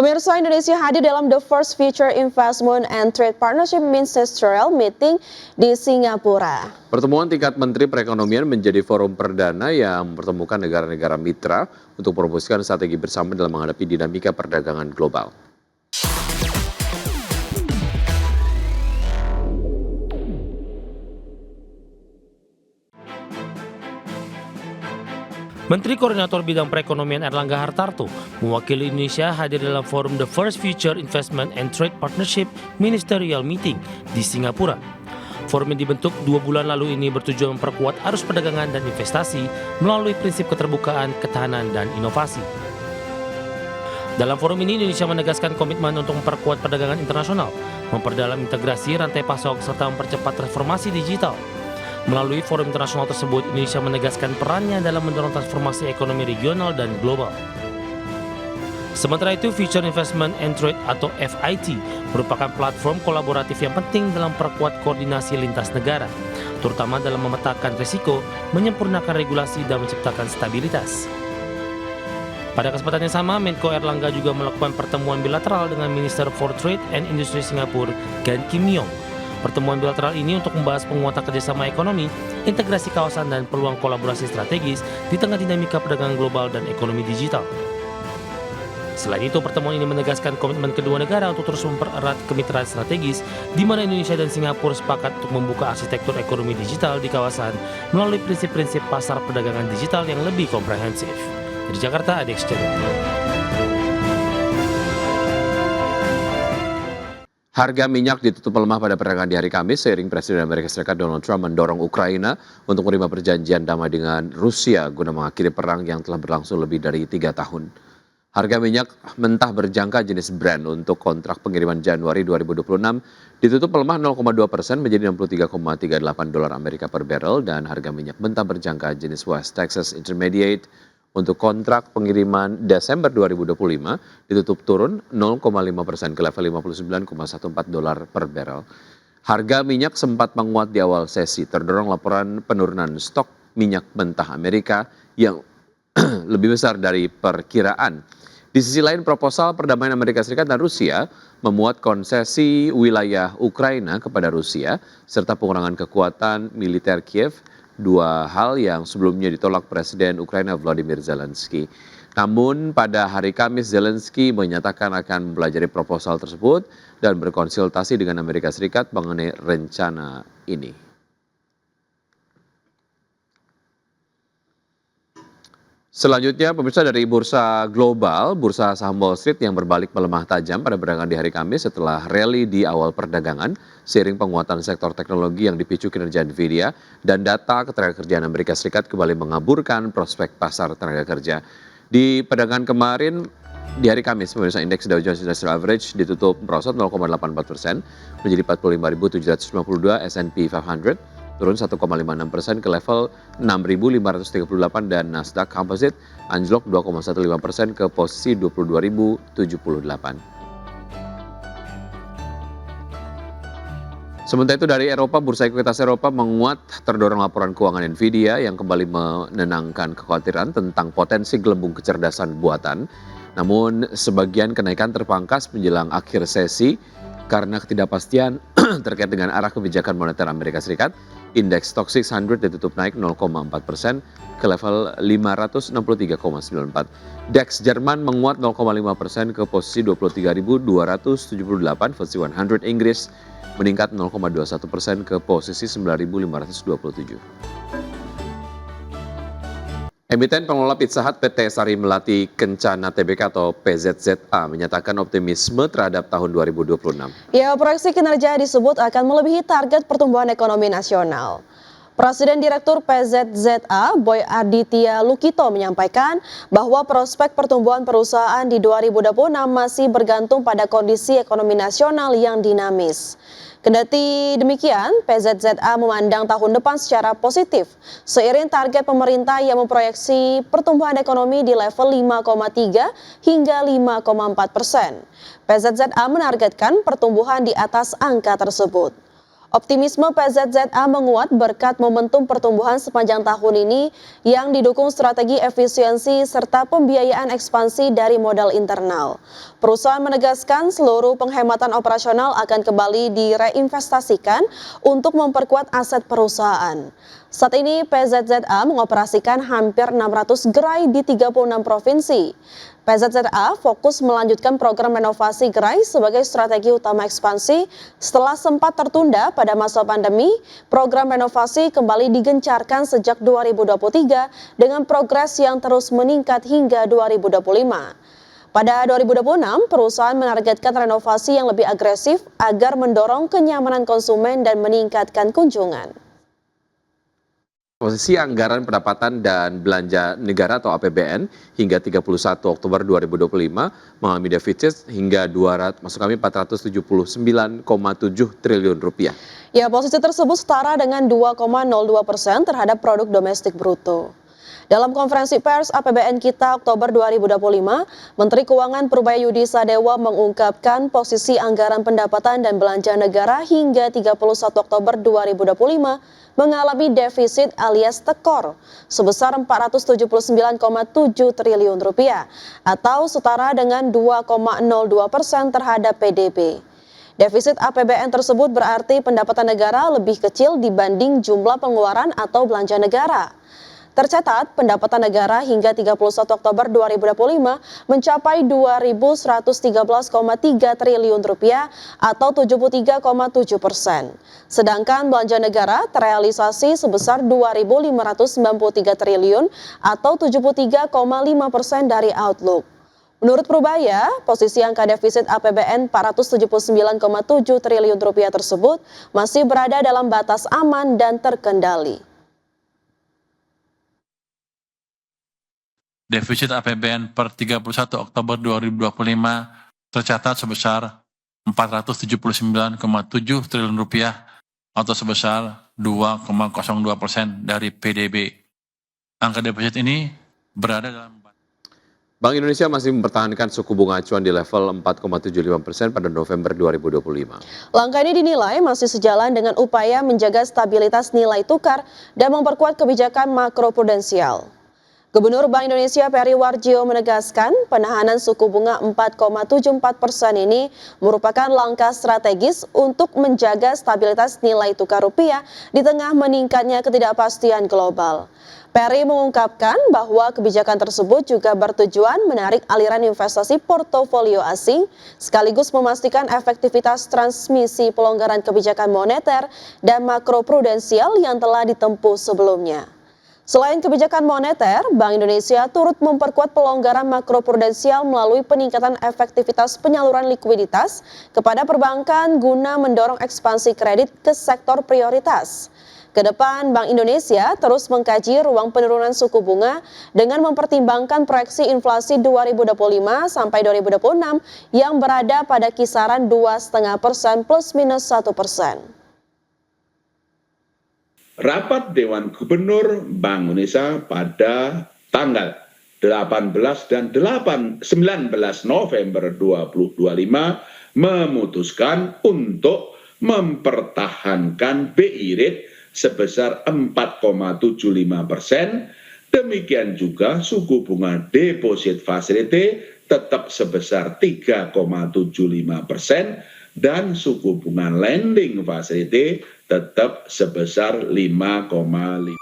Pemirsa, Indonesia hadir dalam The First Future Investment and Trade Partnership Ministerial Meeting di Singapura. Pertemuan tingkat Menteri Perekonomian menjadi forum perdana yang mempertemukan negara-negara mitra untuk merumuskan strategi bersama dalam menghadapi dinamika perdagangan global. Menteri Koordinator Bidang Perekonomian Erlangga Hartarto mewakili Indonesia hadir dalam forum The First Future Investment and Trade Partnership Ministerial Meeting di Singapura. Forum yang dibentuk 2 bulan lalu ini bertujuan memperkuat arus perdagangan dan investasi melalui prinsip keterbukaan, ketahanan, dan inovasi. Dalam forum ini Indonesia menegaskan komitmen untuk memperkuat perdagangan internasional, memperdalam integrasi rantai pasok, serta mempercepat transformasi digital. Melalui forum internasional tersebut, Indonesia menegaskan perannya dalam mendorong transformasi ekonomi regional dan global. Sementara itu, Future Investment and Trade atau FIT merupakan platform kolaboratif yang penting dalam perkuat koordinasi lintas negara, terutama dalam memetakan risiko, menyempurnakan regulasi, dan menciptakan stabilitas. Pada kesempatan yang sama, Menko Erlangga juga melakukan pertemuan bilateral dengan Minister for Trade and Industry Singapura, Gan Kim Yong. Pertemuan bilateral ini untuk membahas penguatan kerjasama ekonomi, integrasi kawasan, dan peluang kolaborasi strategis di tengah dinamika perdagangan global dan ekonomi digital. Selain itu, pertemuan ini menegaskan komitmen kedua negara untuk terus mempererat kemitraan strategis, di mana Indonesia dan Singapura sepakat untuk membuka arsitektur ekonomi digital di kawasan melalui prinsip-prinsip pasar perdagangan digital yang lebih komprehensif. Dari Jakarta, Adex Channel. Harga minyak ditutup melemah pada perdagangan di hari Kamis seiring Presiden Amerika Serikat Donald Trump mendorong Ukraina untuk menerima perjanjian damai dengan Rusia guna mengakhiri perang yang telah berlangsung lebih dari 3 tahun. Harga minyak mentah berjangka jenis Brent untuk kontrak pengiriman Januari 2026 ditutup melemah 0,2% menjadi 63,38 dolar Amerika per barrel, dan harga minyak mentah berjangka jenis West Texas Intermediate untuk kontrak pengiriman Desember 2025 ditutup turun 0,5% ke level 59,14 dolar per barrel. Harga minyak sempat menguat di awal sesi, terdorong laporan penurunan stok minyak mentah Amerika yang lebih besar dari perkiraan. Di sisi lain, proposal perdamaian Amerika Serikat dan Rusia memuat konsesi wilayah Ukraina kepada Rusia serta pengurangan kekuatan militer Kiev, 2 hal yang sebelumnya ditolak Presiden Ukraina Volodymyr Zelensky. Namun pada hari Kamis Zelensky menyatakan akan mempelajari proposal tersebut dan berkonsultasi dengan Amerika Serikat mengenai rencana ini. Selanjutnya, pemirsa, dari bursa global, bursa saham Wall Street yang berbalik melemah tajam pada perdagangan di hari Kamis setelah rally di awal perdagangan seiring penguatan sektor teknologi yang dipicu kinerja Nvidia dan data ketenagakerjaan Amerika Serikat kembali mengaburkan prospek pasar tenaga kerja. Di perdagangan kemarin di hari Kamis, pemirsa, indeks Dow Jones Industrial Average ditutup merosot 0,84% menjadi 45.752, S&P 500 turun 1,56% ke level 6.538, dan Nasdaq Composite anjlok 2,15% ke posisi 22.078. Sementara itu dari Eropa, bursa ekuitas Eropa menguat terdorong laporan keuangan Nvidia yang kembali menenangkan kekhawatiran tentang potensi gelembung kecerdasan buatan. Namun sebagian kenaikan terpangkas menjelang akhir sesi karena ketidakpastian terkait dengan arah kebijakan moneter Amerika Serikat. Indeks Stoxx 600 ditutup naik 0,4% ke level 563,94. DAX Jerman menguat 0,5% ke posisi 23.278, FTSE 100 Inggris meningkat 0,21% ke posisi 9.527. Emiten pengelola Pizza Hut PT Sari Melati Kencana Tbk atau PZZA menyatakan optimisme terhadap tahun 2026. Ya, proyeksi kinerja disebut akan melebihi target pertumbuhan ekonomi nasional. Presiden Direktur PZZA Boy Aditya Lukito menyampaikan bahwa prospek pertumbuhan perusahaan di 2026 masih bergantung pada kondisi ekonomi nasional yang dinamis. Kendati demikian, PZZA memandang tahun depan secara positif seiring target pemerintah yang memproyeksi pertumbuhan ekonomi di level 5,3 hingga 5,4%. PZZA menargetkan pertumbuhan di atas angka tersebut. Optimisme PZZA menguat berkat momentum pertumbuhan sepanjang tahun ini yang didukung strategi efisiensi serta pembiayaan ekspansi dari modal internal. Perusahaan menegaskan seluruh penghematan operasional akan kembali direinvestasikan untuk memperkuat aset perusahaan. Saat ini PZZA mengoperasikan hampir 600 gerai di 36 provinsi. PZZA fokus melanjutkan program renovasi gerai sebagai strategi utama ekspansi. Setelah sempat tertunda pada masa pandemi, program renovasi kembali digencarkan sejak 2023 dengan progres yang terus meningkat hingga 2025. Pada 2026, perusahaan menargetkan renovasi yang lebih agresif agar mendorong kenyamanan konsumen dan meningkatkan kunjungan. Posisi anggaran pendapatan dan belanja negara atau APBN hingga 31 Oktober 2025 mengalami defisit hingga 479,7 triliun rupiah. Ya, posisi tersebut setara dengan 2,02% terhadap produk domestik bruto. Dalam konferensi pers APBN Kita Oktober 2025, Menteri Keuangan Purbaya Sadewa mengungkapkan posisi anggaran pendapatan dan belanja negara hingga 31 Oktober 2025 mengalami defisit alias tekor sebesar 479,7 triliun rupiah atau setara dengan 2,02% terhadap PDB. Defisit APBN tersebut berarti pendapatan negara lebih kecil dibanding jumlah pengeluaran atau belanja negara. Tercatat, pendapatan negara hingga 31 Oktober 2025 mencapai 2.113,3 triliun rupiah atau 73,7%. Sedangkan belanja negara terrealisasi sebesar 2.593 triliun atau 73,5% dari outlook. Menurut Purbaya, posisi angka defisit APBN 479,7 triliun rupiah tersebut masih berada dalam batas aman dan terkendali. Defisit APBN per 31 Oktober 2025 tercatat sebesar 479,7 triliun rupiah atau sebesar 2,02% dari PDB. Angka defisit ini berada dalam Bank Indonesia masih mempertahankan suku bunga acuan di level 4,75% pada November 2025. Langkah ini dinilai masih sejalan dengan upaya menjaga stabilitas nilai tukar dan memperkuat kebijakan makroprudensial. Gubernur Bank Indonesia Peri Warjio menegaskan penahanan suku bunga 4,74% ini merupakan langkah strategis untuk menjaga stabilitas nilai tukar rupiah di tengah meningkatnya ketidakpastian global. Peri mengungkapkan bahwa kebijakan tersebut juga bertujuan menarik aliran investasi portofolio asing sekaligus memastikan efektivitas transmisi pelonggaran kebijakan moneter dan makroprudensial yang telah ditempuh sebelumnya. Selain kebijakan moneter, Bank Indonesia turut memperkuat pelonggaran makroprudensial melalui peningkatan efektivitas penyaluran likuiditas kepada perbankan guna mendorong ekspansi kredit ke sektor prioritas. Kedepan, Bank Indonesia terus mengkaji ruang penurunan suku bunga dengan mempertimbangkan proyeksi inflasi 2025 sampai 2026 yang berada pada kisaran 2,5% plus minus 1%. Rapat Dewan Gubernur Bank Indonesia pada tanggal 18 dan 19 November 2025 memutuskan untuk mempertahankan BI rate sebesar 4,75%. Demikian juga suku bunga deposit facility tetap sebesar 3,75% dan suku bunga lending facility tetap sebesar 5,5%.